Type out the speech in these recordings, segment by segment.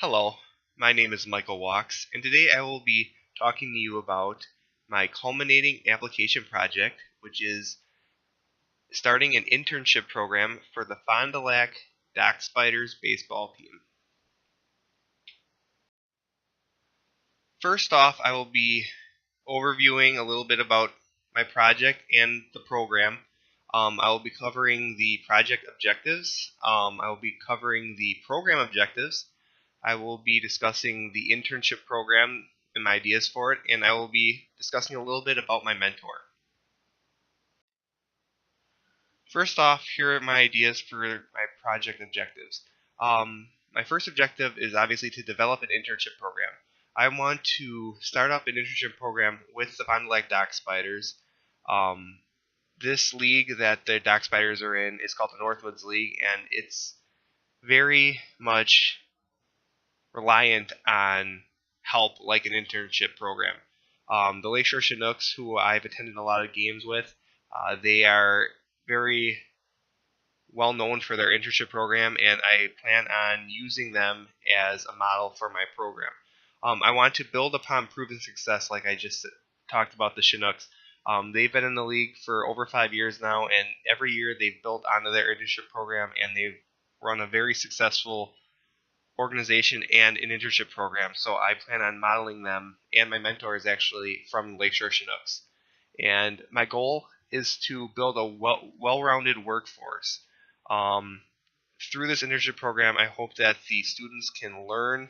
Hello, my name is Michael Wachs, and today I will be talking to you about my culminating application project, which is starting an internship program for the Fond du Lac Dock Spiders baseball team. First off, I will be overviewing a little bit about my project and the program. I will be covering the project objectives. I will be covering the program objectives. I will be discussing the internship program and my ideas for it, and I will be discussing a little bit about my mentor. First off, here are my ideas for my project objectives. My first objective is obviously to develop an internship program. I want to start up an internship program with the Fond du Lac Dock Spiders. This league that the Dock Spiders are in is called the Northwoods League, and it's very much reliant on help like an internship program. The Lakeshore Chinooks, who I've attended a lot of games with, they are very well known for their internship program, and I plan on using them as a model for my program. I want to build upon proven success, like I just talked about the Chinooks. They've been in the league for over 5 years now, and every year they've built onto their internship program, and they've run a very successful organization and an internship program. So I plan on modeling them, and my mentor is actually from Lakeshore Chinooks. And my goal is to build a well-rounded workforce. Through this internship program, I hope that the students can learn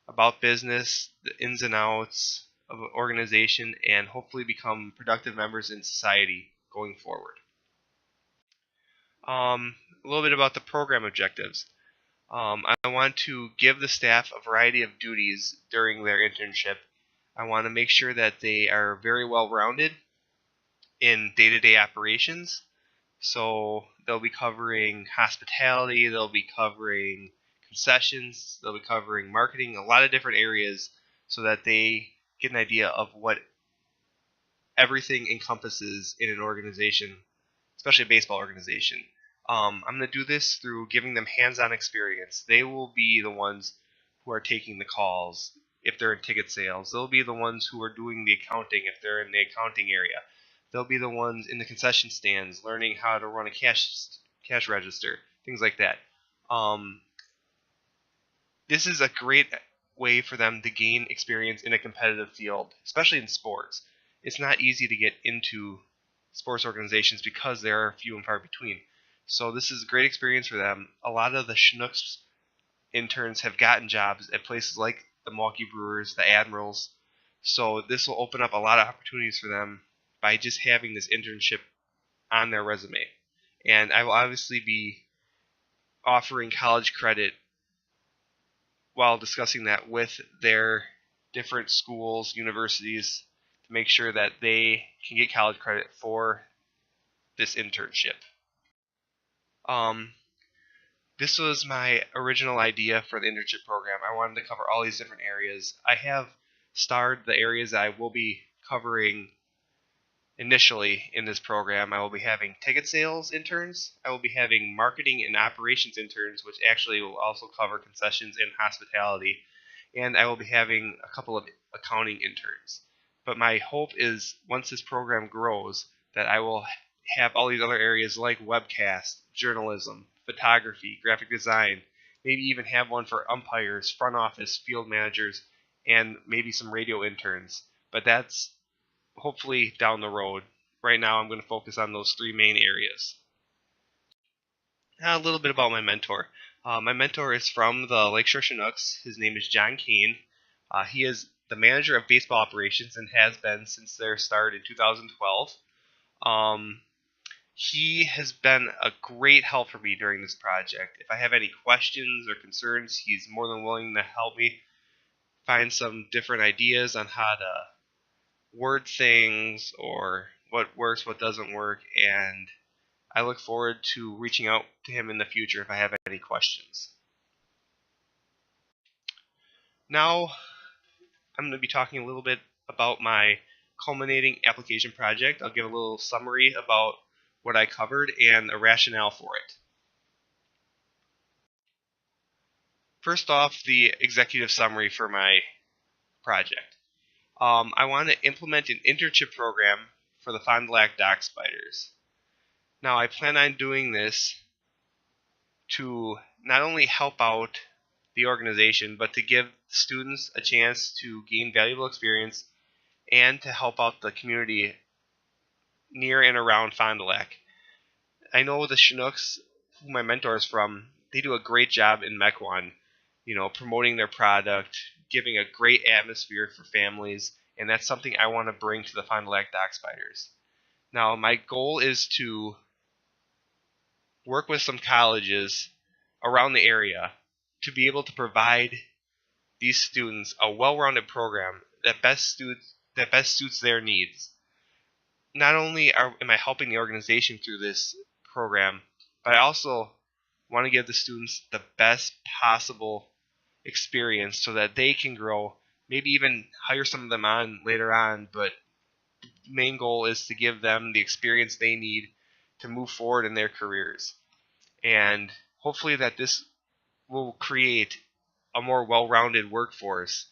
about business, the ins and outs of an organization, and hopefully become productive members in society going forward. A little bit about the program objectives. I want to give the staff a variety of duties during their internship. I want to make sure that they are very well rounded in day-to-day operations. So they'll be covering hospitality, they'll be covering concessions, they'll be covering marketing, a lot of different areas so that they get an idea of what everything encompasses in an organization, especially a baseball organization. I'm going to do this through giving them hands-on experience. They will be the ones who are taking the calls if they're in ticket sales. They'll be the ones who are doing the accounting if they're in the accounting area. They'll be the ones in the concession stands learning how to run a cash register, things like that. This is a great way for them to gain experience in a competitive field, especially in sports. It's not easy to get into sports organizations because there are few and far between. So this is a great experience for them. A lot of the Chinooks interns have gotten jobs at places like the Milwaukee Brewers, the Admirals. So this will open up a lot of opportunities for them by just having this internship on their resume. And I will obviously be offering college credit while discussing that with their different schools, universities, to make sure that they can get college credit for this internship. This was my original idea for the internship program. I wanted to cover all these different areas. I have starred the areas that I will be covering initially in this program. I will be having ticket sales interns. I will be having marketing and operations interns, which actually will also cover concessions and hospitality. And I will be having a couple of accounting interns. But my hope is once this program grows that I will have all these other areas like webcast, journalism, photography, graphic design, maybe even have one for umpires, front office, field managers, and maybe some radio interns. But that's hopefully down the road. Right now I'm going to focus on those three main areas. Now a little bit about my mentor. My mentor is from the Lakeshore Chinooks. His name is John Kane. He is the manager of baseball operations and has been since their start in 2012. He has been a great help for me during this project. If I have any questions or concerns, he's more than willing to help me find some different ideas on how to word things or what works, what doesn't work, and I look forward to reaching out to him in the future if I have any questions. Now, I'm going to be talking a little bit about my culminating application project. I'll give a little summary about what I covered and a rationale for it. First off, the executive summary for my project. I want to implement an internship program for the Fond du Lac dock spiders. Now, I plan on doing this to not only help out the organization, but to give students a chance to gain valuable experience and to help out the community near and around Fond du Lac. I know the Chinooks, who my mentor is from, they do a great job in Mequon, promoting their product, giving a great atmosphere for families, and that's something I want to bring to the Fond du Lac dock spiders. Now, my goal is to work with some colleges around the area to be able to provide these students a well-rounded program that best suits their needs. Not only am I helping the organization through this program, but I also want to give the students the best possible experience so that they can grow, maybe even hire some of them on later on, but the main goal is to give them the experience they need to move forward in their careers. And hopefully that this will create a more well-rounded workforce,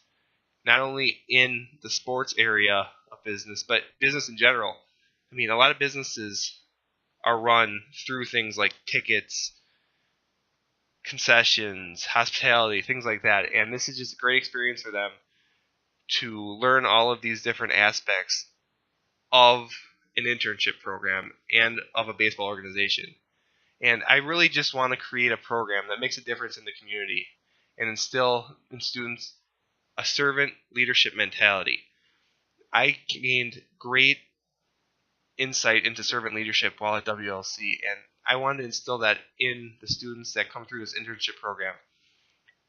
not only in the sports area of business, but business in general. I mean, a lot of businesses are run through things like tickets, concessions, hospitality, things like that. And this is just a great experience for them to learn all of these different aspects of an internship program and of a baseball organization. And I really just want to create a program that makes a difference in the community and instill in students a servant leadership mentality. I gained great insight into servant leadership while at WLC, and I want to instill that in the students that come through this internship program.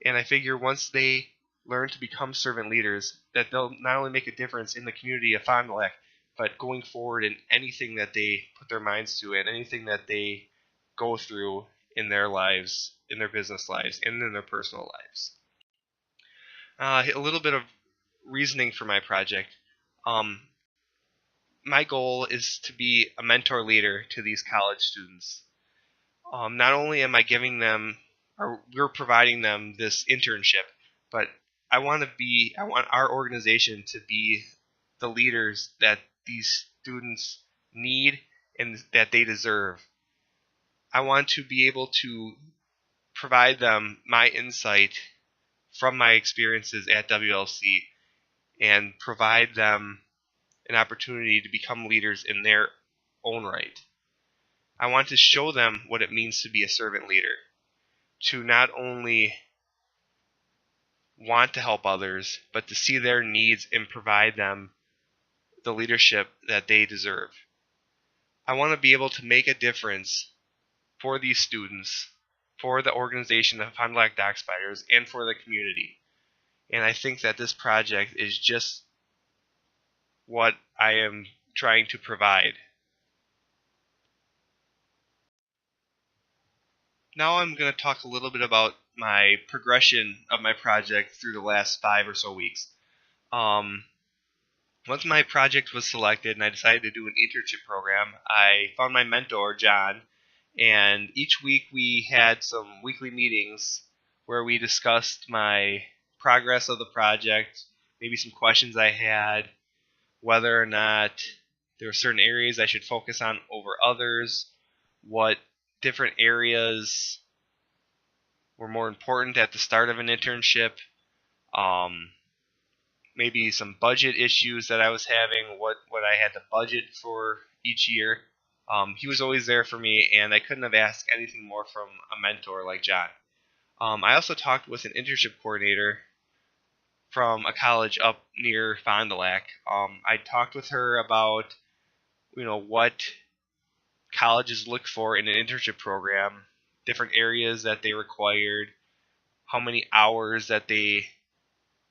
And I figure once they learn to become servant leaders, that they'll not only make a difference in the community of Fond du Lac, but going forward in anything that they put their minds to and anything that they go through in their lives, in their business lives, and in their personal lives. A little bit of reasoning for my project. My goal is to be a mentor leader to these college students. Not only am I giving them, or we're providing them this internship, but I want our organization to be the leaders that these students need and that they deserve. I want to be able to provide them my insight from my experiences at WLC and provide them an opportunity to become leaders in their own right. I want to show them what it means to be a servant leader, to not only want to help others, but to see their needs and provide them the leadership that they deserve. I want to be able to make a difference for these students, for the organization of Fond du Lac Dock Spiders, and for the community. And I think that this project is just what I am trying to provide. Now I'm going to talk a little bit about my progression of my project through the last 5 or so weeks. Once my project was selected and I decided to do an internship program, I found my mentor, John, and each week we had some weekly meetings where we discussed my progress of the project, maybe some questions I had, whether or not there were certain areas I should focus on over others, what different areas were more important at the start of an internship, maybe some budget issues that I was having, what I had to budget for each year. He was always there for me, and I couldn't have asked anything more from a mentor like John. I also talked with an internship coordinator from a college up near Fond du Lac. I talked with her about what colleges look for in an internship program, different areas that they required, how many hours that they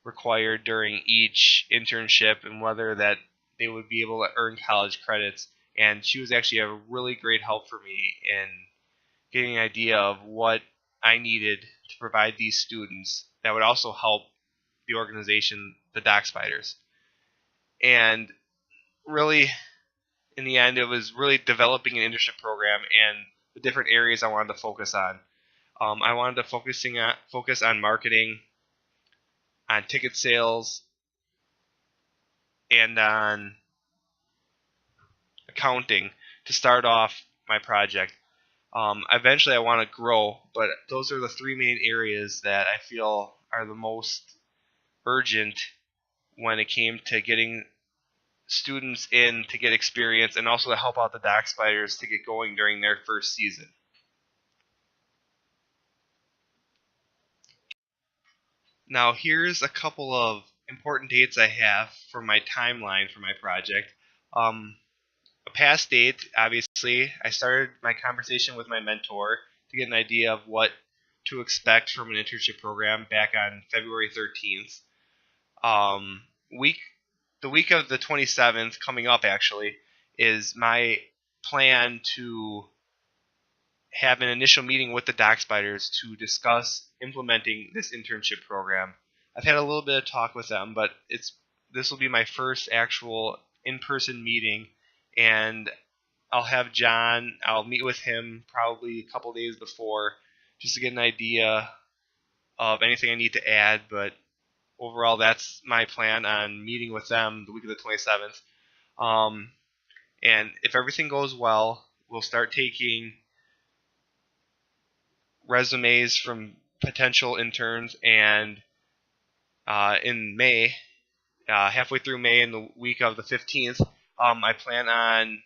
required during each internship, and whether that they would be able to earn college credits. And she was actually a really great help for me in getting an idea of what I needed to provide these students that would also help the organization, the Dock Spiders. And really, in the end, it was really developing an internship program and the different areas I wanted to focus on. I wanted to focus on marketing, on ticket sales, and on accounting to start off my project. Eventually, I want to grow, but those are the three main areas that I feel are the most urgent when it came to getting students in to get experience and also to help out the Dock Spiders to get going during their first season. Now, here's a couple of important dates I have for my timeline for my project. A past date, obviously, I started my conversation with my mentor to get an idea of what to expect from an internship program back on February 13th. Um, week the week of the 27th, coming up actually, is my plan to have an initial meeting with the Dock Spiders to discuss implementing this internship program. I've had a little bit of talk with them, but this will be my first actual in-person meeting, and I'll meet with him probably a couple days before just to get an idea of anything I need to add, but overall that's my plan on meeting with them the week of the 27th. And if everything goes well, we'll start taking resumes from potential interns, and in May, halfway through May, in the week of the 15th, I plan on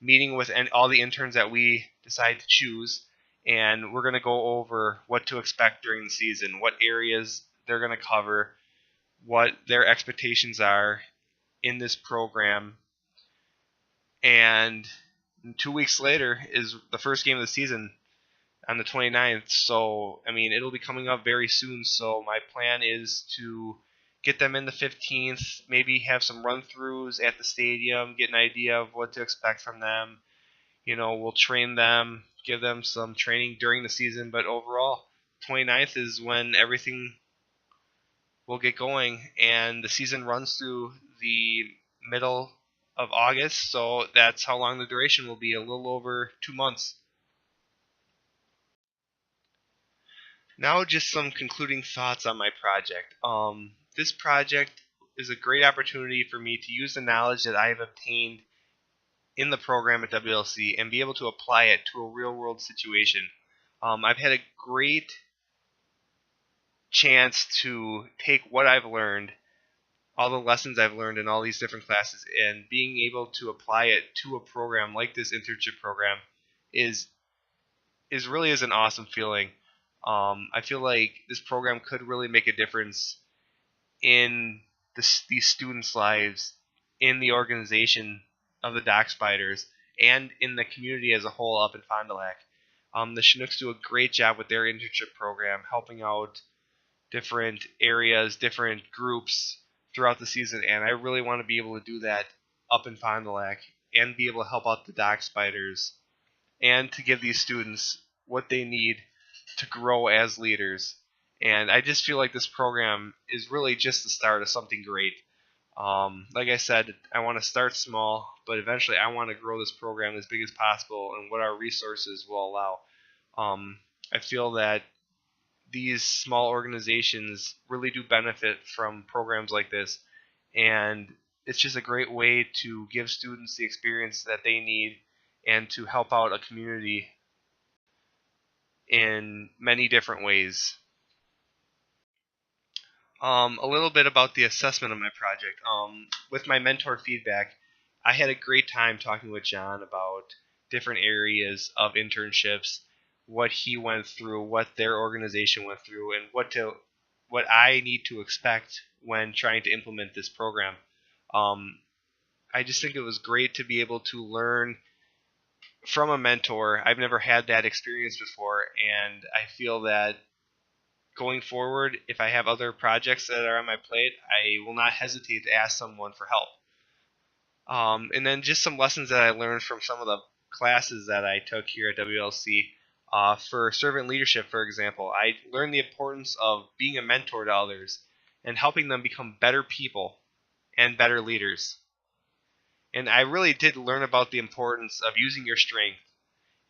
meeting with all the interns that we decide to choose, and we're going to go over what to expect during the season, what areas they're going to cover, what their expectations are in this program, and 2 weeks later is the first game of the season on the 29th. So, I mean, it'll be coming up very soon. So, my plan is to get them in the 15th, maybe have some run throughs at the stadium, get an idea of what to expect from them. We'll train them, give them some training during the season, but overall, 29th is when everything will get going, and the season runs through the middle of August, so that's how long the duration will be, a little over 2 months. Now, just some concluding thoughts on my project. This project is a great opportunity for me to use the knowledge that I have obtained in the program at WLC and be able to apply it to a real-world situation. I've had a great chance to take what I've learned, all the lessons I've learned in all these different classes, and being able to apply it to a program like this internship program is really is an awesome feeling. I feel like this program could really make a difference in these students' lives, in the organization of the Dock Spiders, and in the community as a whole up in Fond du Lac. The Chinooks do a great job with their internship program, helping out different areas, different groups throughout the season, and I really want to be able to do that up in Fond du Lac and be able to help out the Dock Spiders and to give these students what they need to grow as leaders. And I just feel like this program is really just the start of something great. Like I said, I want to start small, but eventually I want to grow this program as big as possible and what our resources will allow. I feel that these small organizations really do benefit from programs like this, and it's just a great way to give students the experience that they need and to help out a community in many different ways. A little bit about the assessment of my project. With my mentor feedback, I had a great time talking with John about different areas of internships, what he went through, what their organization went through, and what I need to expect when trying to implement this program. Um, I just think it was great to be able to learn from a mentor. I've never had that experience before, and I feel that going forward, if I have other projects that are on my plate, I will not hesitate to ask someone for help. And then just some lessons that I learned from some of the classes that I took here at WLC. For servant leadership, for example, I learned the importance of being a mentor to others and helping them become better people and better leaders. And I really did learn about the importance of using your strength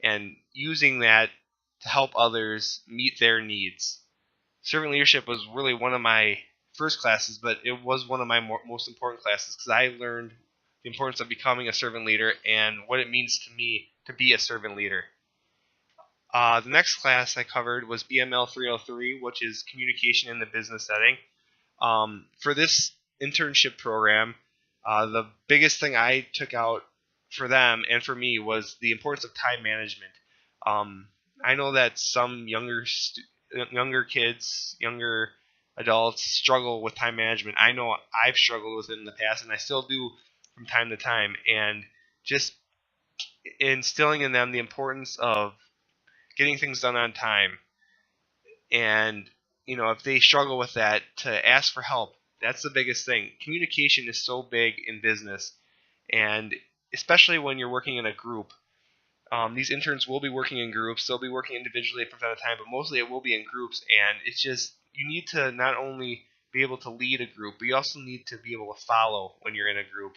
and using that to help others meet their needs. Servant leadership was really one of my first classes, but it was one of my most important classes because I learned the importance of becoming a servant leader and what it means to me to be a servant leader. The next class I covered was BML 303, which is communication in the business setting. For this internship program, the biggest thing I took out for them and for me was the importance of time management. I know that some younger kids, younger adults struggle with time management. I know I've struggled with it in the past, and I still do from time to time. And just instilling in them the importance of getting things done on time, and if they struggle with that, to ask for help. That's the biggest thing. Communication is so big in business, and especially when you're working in a group. These interns will be working in groups. They'll be working individually from time to time, but mostly it will be in groups. And it's just, you need to not only be able to lead a group, but you also need to be able to follow when you're in a group.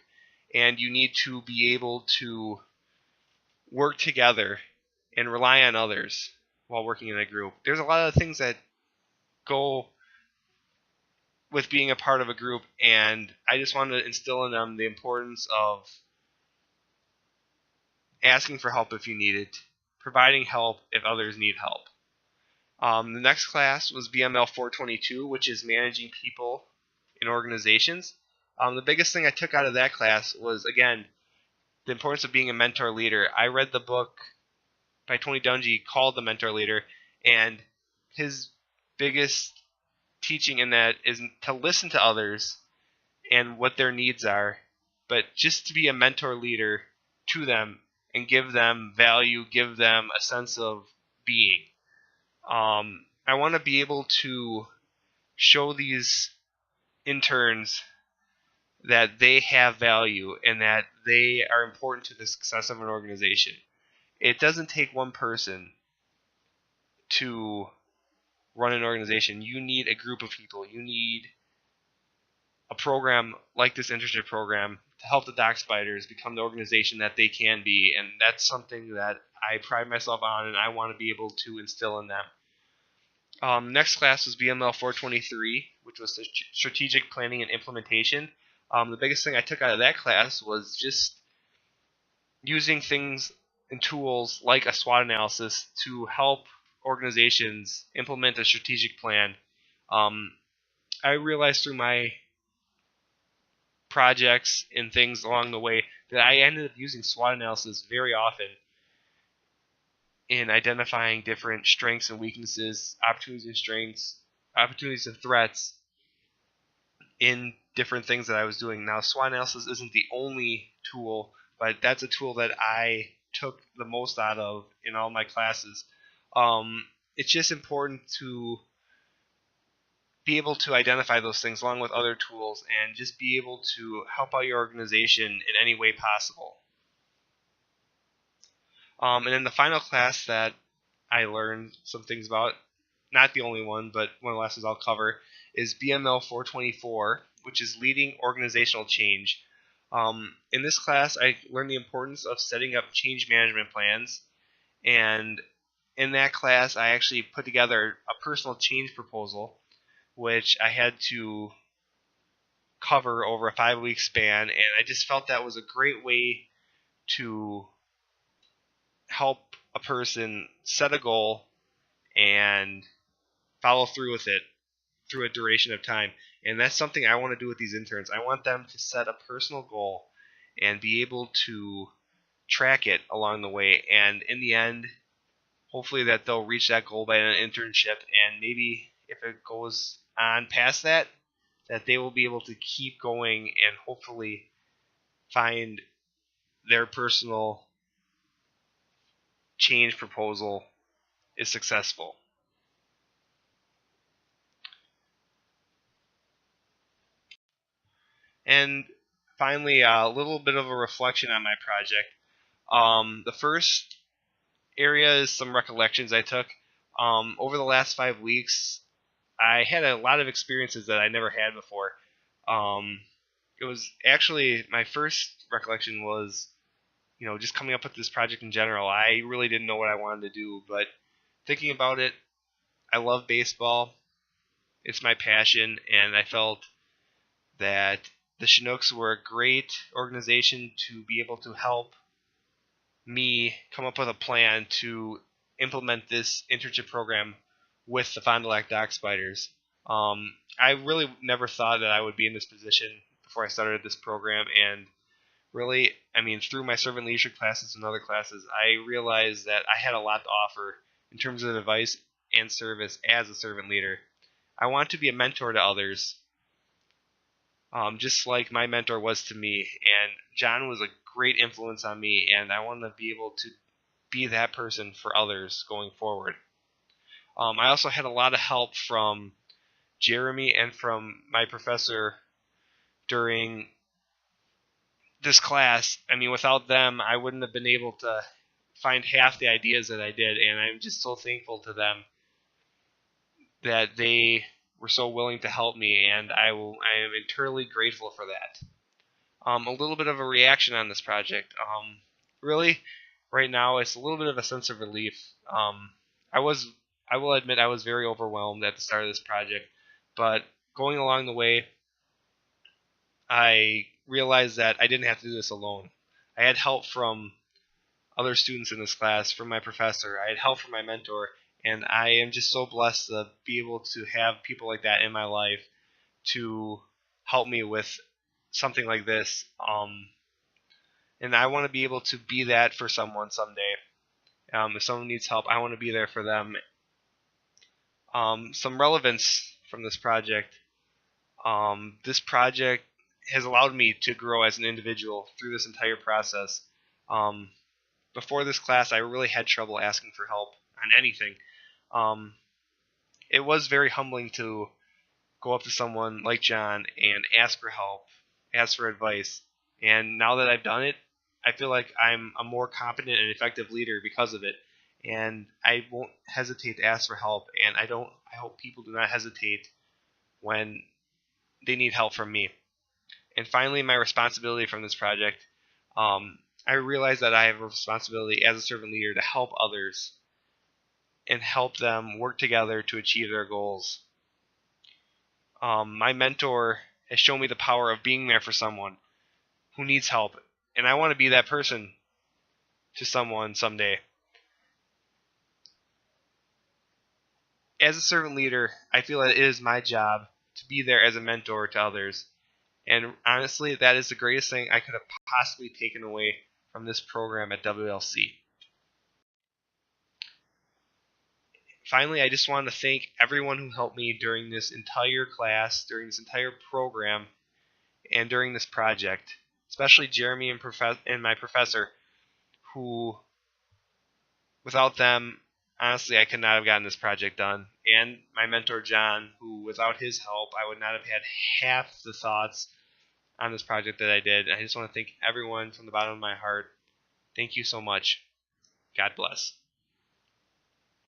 And you need to be able to work together and rely on others while working in a group. There's a lot of things that go with being a part of a group, and I just want to instill in them the importance of asking for help if you need it, providing help if others need help. The next class was BML 422, which is managing people in organizations. The biggest thing I took out of that class was, again, the importance of being a mentor leader. I read the book by Tony Dungy called The Mentor Leader, and his biggest teaching in that is to listen to others and what their needs are, but just to be a mentor leader to them and give them value, give them a sense of being. I want to be able to show these interns that they have value and that they are important to the success of an organization. It doesn't take one person to run an organization. You need a group of people. You need a program like this internship program to help the dock spiders become the organization that they can be, and that's something that I pride myself on and I want to be able to instill in them. Next class was BML 423, which was strategic planning and implementation. The biggest thing I took out of that class was just using things and tools like a SWOT analysis to help organizations implement a strategic plan. I realized through my projects and things along the way that I ended up using SWOT analysis very often in identifying different strengths and weaknesses, opportunities and strengths, opportunities and threats in different things that I was doing. Now, SWOT analysis isn't the only tool, but that's a tool that I took the most out of in all my classes. It's just important to be able to identify those things along with other tools and just be able to help out your organization in any way possible. And then the final class that I learned some things about, not the only one, but one of the lessons I'll cover, is BML 424, which is leading organizational change. In this class, I learned the importance of setting up change management plans, and in that class, I actually put together a personal change proposal, which I had to cover over a 5-week span, and I just felt that was a great way to help a person set a goal and follow through with it through a duration of time. And that's something I want to do with these interns. I want them to set a personal goal and be able to track it along the way. And in the end, hopefully that they'll reach that goal by an internship. And maybe if it goes on past that, that they will be able to keep going and hopefully find their personal change proposal is successful. And finally, a little bit of a reflection on my project. The first area is some recollections I took. Over the last 5 weeks, I had a lot of experiences that I never had before. It was actually, my first recollection was, just coming up with this project in general. I really didn't know what I wanted to do, but thinking about it, I love baseball. It's my passion, and I felt that the Chinooks were a great organization to be able to help me come up with a plan to implement this internship program with the Fond du Lac Dock Spiders. I really never thought that I would be in this position before I started this program, and really, I mean, through my servant leadership classes and other classes, I realized that I had a lot to offer in terms of advice and service as a servant leader. I want to be a mentor to others, just like my mentor was to me. And John was a great influence on me, and I want to be able to be that person for others going forward. I also had a lot of help from Jeremy and from my professor during this class. I mean, without them, I wouldn't have been able to find half the ideas that I did, and I'm just so thankful to them that they were so willing to help me, and I am eternally grateful for that. A little bit of a reaction on this project. Really, right now, it's a little bit of a sense of relief. I will admit, I was very overwhelmed at the start of this project, but going along the way, I realized that I didn't have to do this alone. I had help from other students in this class, from my professor. I had help from my mentor, and I am just so blessed to be able to have people like that in my life to help me with something like this. And I want to be able to be that for someone someday. If someone needs help, I want to be there for them. Some relevance from this project. This project has allowed me to grow as an individual through this entire process. Before this class, I really had trouble asking for help on anything. It was very humbling to go up to someone like John and ask for help, ask for advice. And now that I've done it, I feel like I'm a more competent and effective leader because of it. And I won't hesitate to ask for help. And I hope people do not hesitate when they need help from me. And finally, my responsibility from this project. I realize that I have a responsibility as a servant leader to help others and help them work together to achieve their goals. My mentor has shown me the power of being there for someone who needs help, and I want to be that person to someone someday. As a servant leader, I feel that it is my job to be there as a mentor to others, and honestly, that is the greatest thing I could have possibly taken away from this program at WLC. Finally, I just want to thank everyone who helped me during this entire class, during this entire program, and during this project, especially Jeremy and my professor, who, without them, honestly, I could not have gotten this project done. And my mentor, John, who, without his help, I would not have had half the thoughts on this project that I did. I just want to thank everyone from the bottom of my heart. Thank you so much. God bless.